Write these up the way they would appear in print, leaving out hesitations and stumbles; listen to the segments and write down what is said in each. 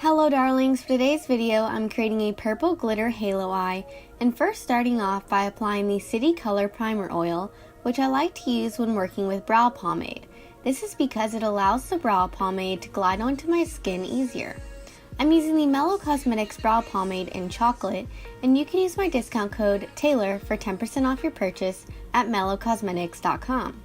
Hello darlings, for today's video I'm creating a purple glitter halo eye, and first starting off by applying the City Color Primer Oil, which I like to use when working with brow pomade. This is because it allows the brow pomade to glide onto my skin easier. I'm using the Mellow Cosmetics brow pomade in chocolate, and you can use my discount code TAYLOR for 10% off your purchase at mellowcosmetics.com.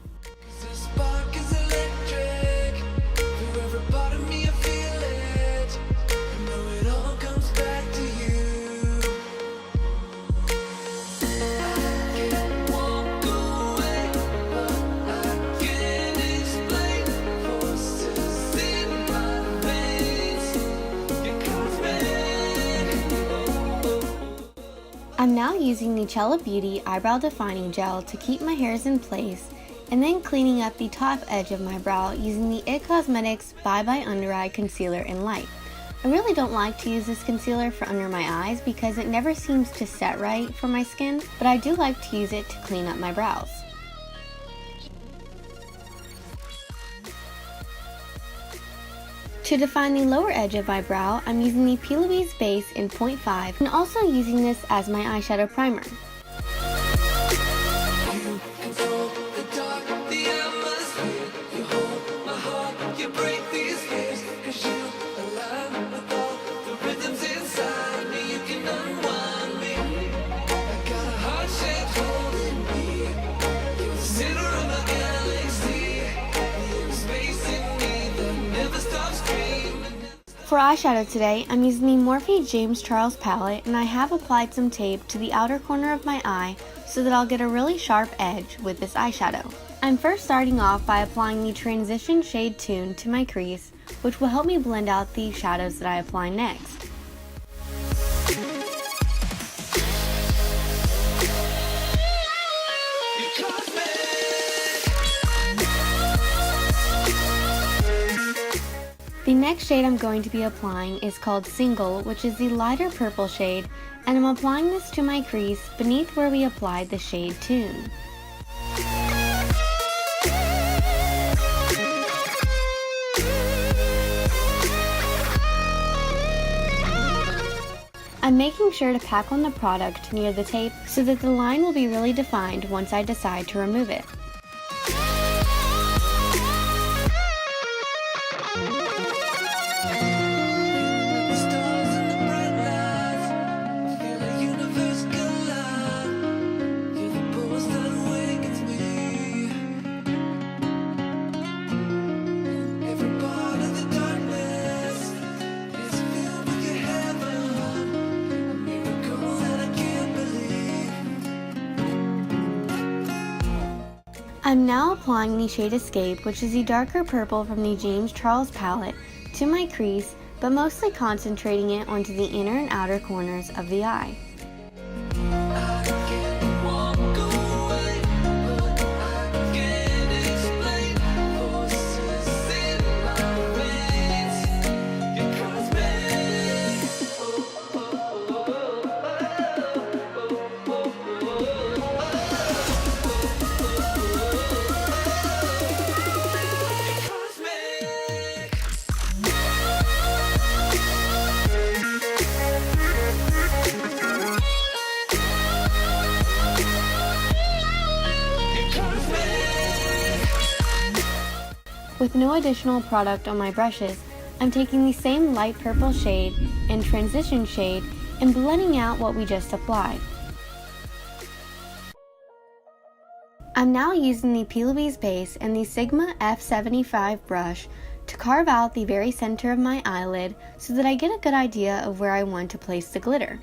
I'm now using the Chella Beauty Eyebrow Defining Gel to keep my hairs in place, and then cleaning up the top edge of my brow using the IT Cosmetics Bye Bye Under Eye Concealer in Light. I really don't like to use this concealer for under my eyes because it never seems to set right for my skin, but I do like to use it to clean up my brows. To define the lower edge of my brow, I'm using the Plouise base in 0.5 and also using this as my eyeshadow primer. For eyeshadow today, I'm using the Morphe James Charles palette, and I have applied some tape to the outer corner of my eye so that I'll get a really sharp edge with this eyeshadow. I'm first starting off by applying the Transition Shade Tune to my crease, which will help me blend out the shadows that I apply next. The next shade I'm going to be applying is called Single, which is the lighter purple shade, and I'm applying this to my crease beneath where we applied the shade Tune. I'm making sure to pack on the product near the tape so that the line will be really defined once I decide to remove it. I'm now applying the shade Escape, which is the darker purple from the James Charles palette, to my crease, but mostly concentrating it onto the inner and outer corners of the eye. With no additional product on my brushes, I'm taking the same light purple shade and transition shade and blending out what we just applied. I'm now using the Plouise base and the ISIGMA F75 brush to carve out the very center of my eyelid so that I get a good idea of where I want to place the glitter.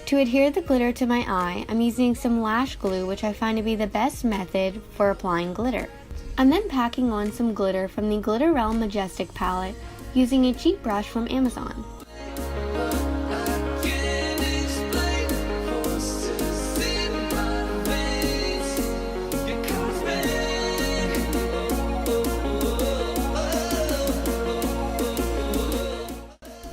To adhere the glitter to my eye, I'm using some lash glue, which I find to be the best method for applying glitter. I'm then packing on some glitter from the Glitter Realm Majestic palette using a cheap brush from Amazon.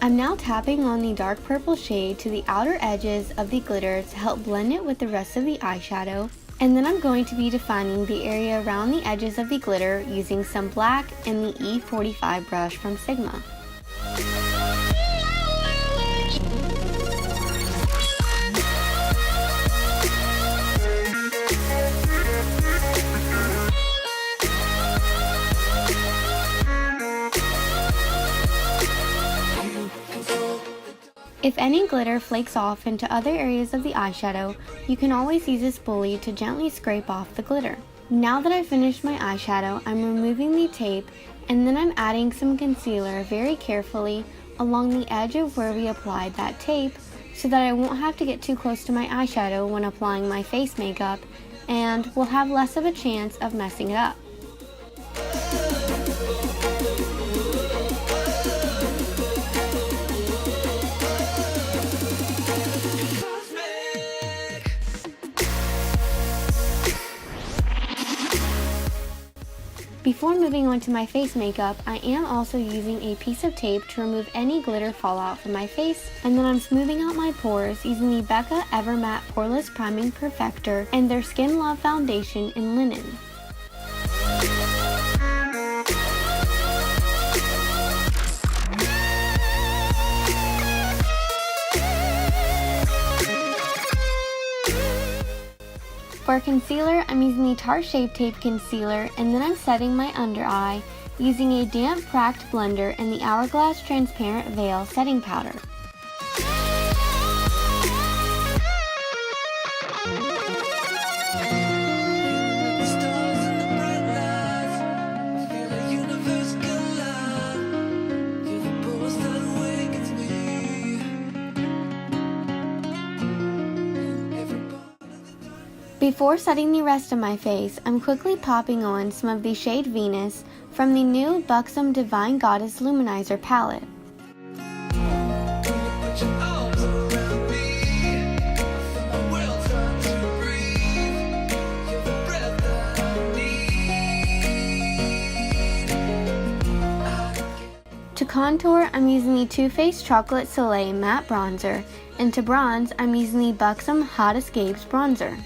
I'm now tapping on the dark purple shade to the outer edges of the glitter to help blend it with the rest of the eyeshadow. And then I'm going to be defining the area around the edges of the glitter using some black and the E45 brush from ISIGMA. If any glitter flakes off into other areas of the eyeshadow, you can always use a spoolie to gently scrape off the glitter. Now that I've finished my eyeshadow, I'm removing the tape and then I'm adding some concealer very carefully along the edge of where we applied that tape so that I won't have to get too close to my eyeshadow when applying my face makeup and will have less of a chance of messing it up. Before moving on to my face makeup, I am also using a piece of tape to remove any glitter fallout from my face, and then I'm smoothing out my pores using the Becca Evermatte Poreless Priming Perfector and their Skin Love Foundation in Linen. For concealer, I'm using the Tarte Shape Tape Concealer, and then I'm setting my under eye using a damp cracked blender and the Hourglass Transparent Veil Setting Powder. Before setting the rest of my face, I'm quickly popping on some of the shade Venus from the new Buxom Divine Goddess Luminizer palette. To contour, I'm using the Too Faced Chocolate Soleil Matte Bronzer, and to bronze, I'm using the Buxom Hot Escapes Bronzer.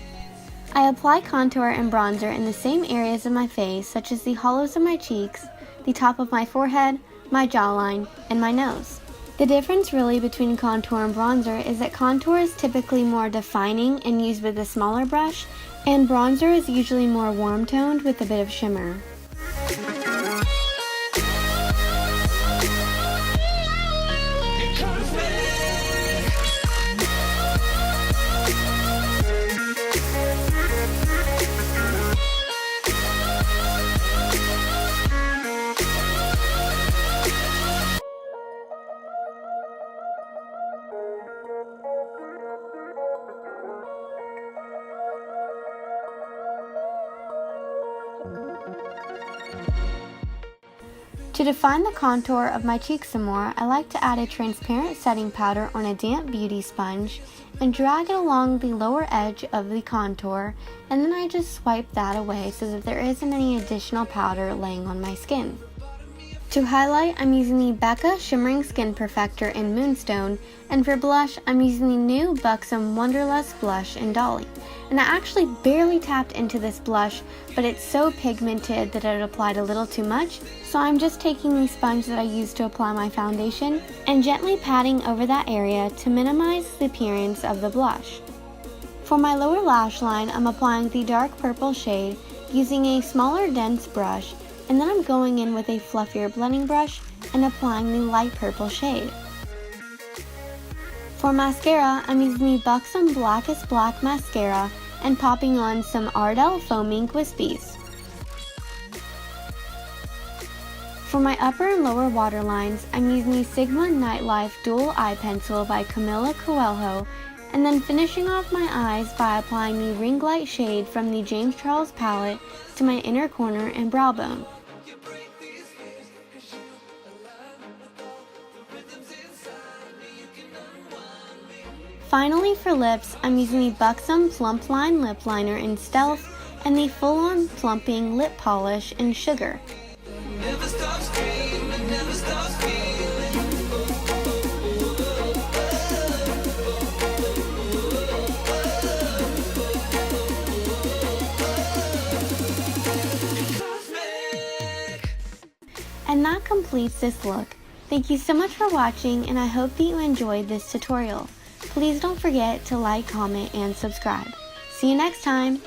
I apply contour and bronzer in the same areas of my face, such as the hollows of my cheeks, the top of my forehead, my jawline, and my nose. The difference really between contour and bronzer is that contour is typically more defining and used with a smaller brush, and bronzer is usually more warm-toned with a bit of shimmer. To define the contour of my cheeks some more, I like to add a transparent setting powder on a damp beauty sponge and drag it along the lower edge of the contour, and then I just swipe that away so that there isn't any additional powder laying on my skin. To highlight, I'm using the Becca Shimmering Skin Perfector in Moonstone, and for blush, I'm using the new Buxom Wanderlust blush in Dolly. And I actually barely tapped into this blush, but it's so pigmented that it applied a little too much, so I'm just taking the sponge that I used to apply my foundation and gently patting over that area to minimize the appearance of the blush. For my lower lash line, I'm applying the dark purple shade using a smaller dense brush, and then I'm going in with a fluffier blending brush and applying the light purple shade. For mascara, I'm using the Buxom Blackest Black Mascara and popping on some Ardell Foaming Wispies. For my upper and lower waterlines, I'm using the Sigma Nightlife Dual Eye Pencil by Camila Coelho, and then finishing off my eyes by applying the Ringlight shade from the James Charles palette to my inner corner and brow bone. Finally, for lips, I'm using the Buxom Plumpline Lip Liner in Stealth and the full-on plumping lip polish in Sugar. And that completes this look. Thank you so much for watching, and I hope that you enjoyed this tutorial. Please don't forget to like, comment, and subscribe. See you next time!